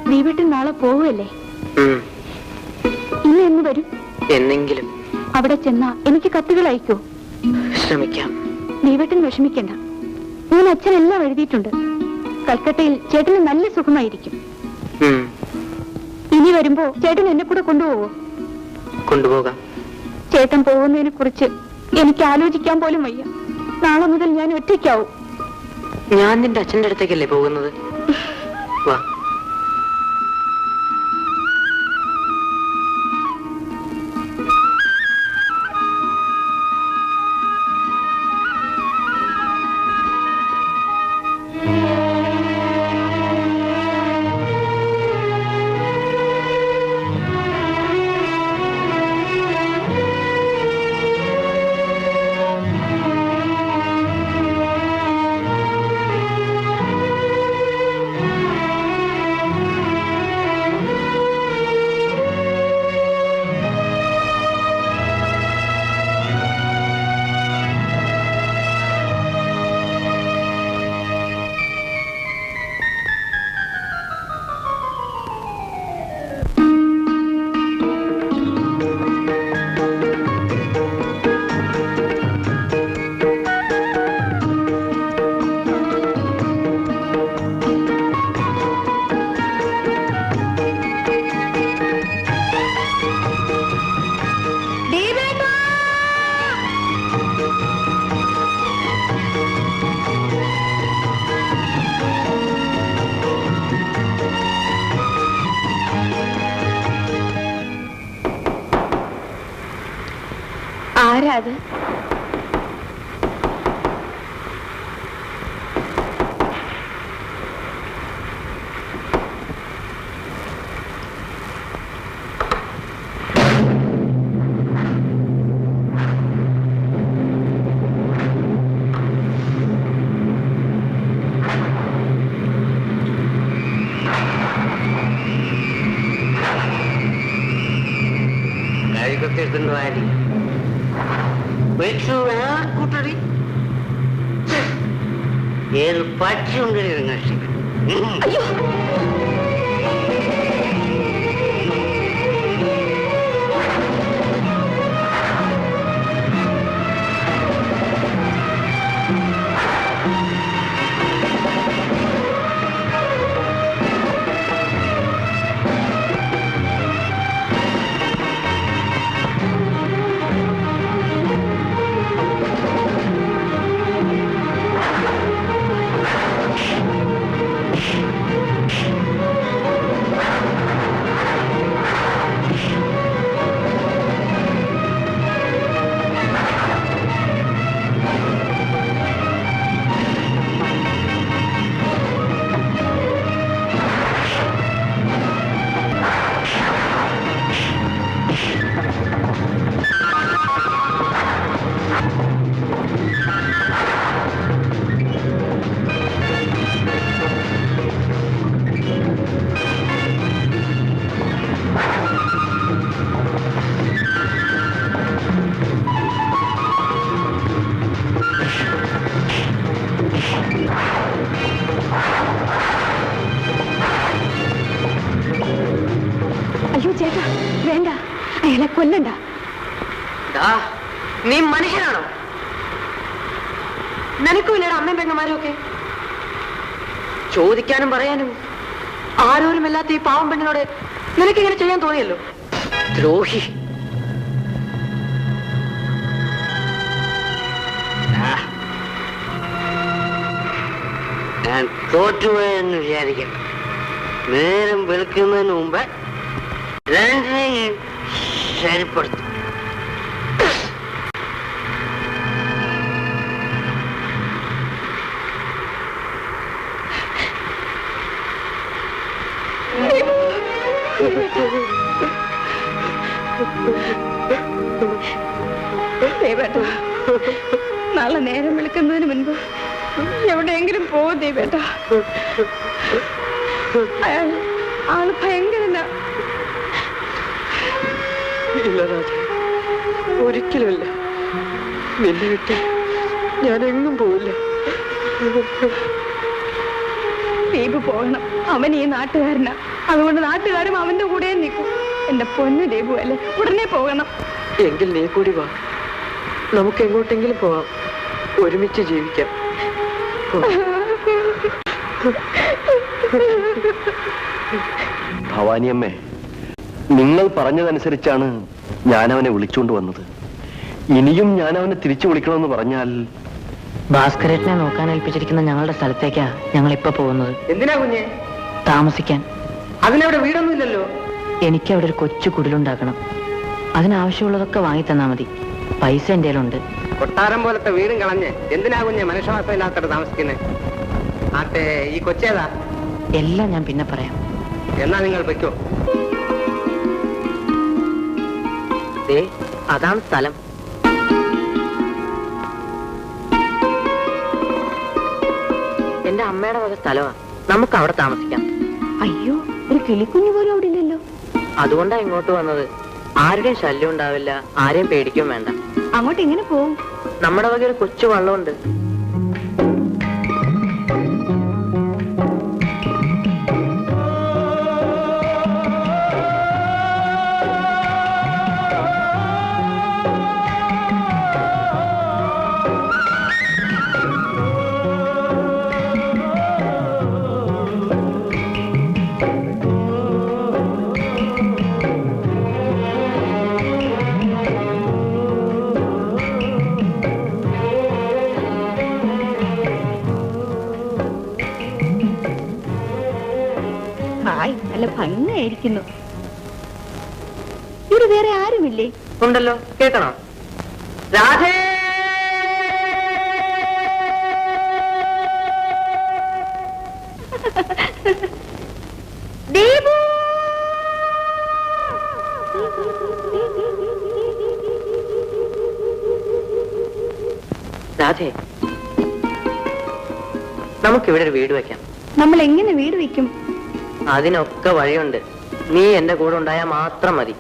ദീപേട്ടൻ നാളെ പോവല്ലേ? ഇന്ന് എന്ന് വരും? എന്നെങ്കിലും. അവിടെ ചെന്നാ എനിക്ക് കത്തുകൾ അയക്കോ? ശ്രമിക്കാം. ദീപേട്ടൻ വിഷമിക്കണ്ട. ഞാൻ അച്ഛനെല്ലാം എഴുതിയിട്ടുണ്ട്. കൽക്കട്ടയിൽ ചേട്ടന് നല്ല സുഖമായിരിക്കും. ഇനി വരുമ്പോ ചേട്ടൻ എന്നെ കൂടെ കൊണ്ടുപോവോ? കൊണ്ടുപോകാം. ചേട്ടൻ പോകുന്നതിനെ കുറിച്ച് എനിക്ക് ആലോചിക്കാൻ പോലും വയ്യ. നാളെ മുതൽ ഞാൻ ഒറ്റയ്ക്കാവും. ഞാൻ നിന്റെ അച്ഛന്റെ അടുത്തേക്കല്ലേ പോകുന്നത്? വാ. ആരാ അത്? ഏത് പക്ഷിയുണ്ട് നശിക്കും. അയ്യോ ചേട്ടാ, വേണ്ട, അയാളെ കൊല്ലണ്ട. നീ മനുഷ്യനാണോ? നിനക്കും ഇല്ലടാ അമ്മയും പെങ്ങന്മാരും ഒക്കെ? ചോദിക്കാനും പറയാനും ആരോരുമില്ലാത്ത ഈ പാവം പെണ്ണിനോട് നിനക്കിങ്ങനെ ചെയ്യാൻ തോന്നിയല്ലോ. ദ്രോഹി. ഞാൻ തോറ്റുപോയെന്ന് വിചാരിക്കണം. നേരം വെളുക്കുന്നതിന് മുമ്പ് രണ്ടിനെയും ശരിപ്പെടുത്തും. നാളെ നേരം വിളിക്കുന്നതിന് മുൻപ് എവിടെയെങ്കിലും പോകും ദീപേട്ട. ആള് ഭയങ്കരനാ. ഇല്ല രാജ, ഒരിക്കലുമില്ല. നിന്നെ വിട്ട് ഞാൻ എങ്ങും പോവില്ല. ദീപു പോകണം. അവൻ ഈ നാട്ടുകാരനാ. അതുകൊണ്ട് നാട്ടുകാരും അവന്റെ കൂടെ നിൽക്കും. എന്റെ പൊന്നു ദീപു അല്ലേ, ഉടനെ പോകണം. എങ്കിൽ നീ കൂടി വാ, നമുക്ക് എങ്ങോട്ടെങ്കിലും പോവാം, ഒരുമിച്ച് ജീവിക്കാം. ഭവാനിയമ്മേ, നിങ്ങൾ പറഞ്ഞതനുസരിച്ചാണ് ഞാൻ അവനെ വിളിച്ചുകൊണ്ട് വന്നത്. ഇനിയും ഞാൻ അവനെ തിരിച്ചു വിളിക്കണമെന്ന് പറഞ്ഞാൽ ഭാസ്കരേട്ടനെ നോക്കാൻ ഏൽപ്പിച്ചിരിക്കുന്ന ഞങ്ങളുടെ സ്ഥലത്തേക്കാ ഞങ്ങൾ ഇപ്പൊ പോകുന്നത്. എന്തിനാ കുഞ്ഞെ? താമസിക്കാൻ. അതിനവിടെ വീടൊന്നും ഇല്ലല്ലോ. എനിക്ക് അവിടെ ഒരു കൊച്ചു കുടിലുണ്ടാക്കണം. അതിനാവശ്യമുള്ളതൊക്കെ വാങ്ങി തന്നാ മതി. പൈസ എന്റെ കയ്യിലുണ്ട്. കൊട്ടാരം പോലത്തെ വീടും കളഞ്ഞ് എന്തിനാ കുഞ്ഞെ മനുഷ്യവാസം ഇല്ലാത്തത് താമസിക്കുന്നത്? ആട്ടെ, ഈ കൊച്ചേതാ? എല്ലാം ഞാൻ പിന്നെ പറയാം. എന്നാ നിങ്ങൾ വെക്കോ. അതാണ് സ്ഥലം. എന്റെ അമ്മയുടെ വക സ്ഥലമാ. നമുക്ക് അവിടെ താമസിക്കാം. അയ്യോ, ഒരു കിളിക്കുഞ്ഞു പോലും അവിടെ ഇല്ലല്ലോ. അതുകൊണ്ടാ ഇങ്ങോട്ട് വന്നത്. ആരുടെയും ശല്യം ഉണ്ടാവില്ല, ആരെയും പേടിക്കും വേണ്ട. അങ്ങോട്ട് എങ്ങനെ പോവും? നമ്മുടെ വക ഒരു കൊച്ചു വള്ളമുണ്ട്. ഹായ്, നല്ല ഭംഗിയായിരിക്കുന്നു. ഇവിടെ വേറെ ആരുമില്ലേ? ഉണ്ടല്ലോ, കേൾക്കണോ? രാധേ! ദീപു! രാധേ, നമുക്കിവിടെ ഒരു വീട് വെക്കാം. നമ്മൾ എങ്ങനെ വീട് വെക്കും? അതിനൊക്കെ വഴിയുണ്ട്. നീ എന്റെ കൂടെ ഉണ്ടായാൽ മാത്രം മതി.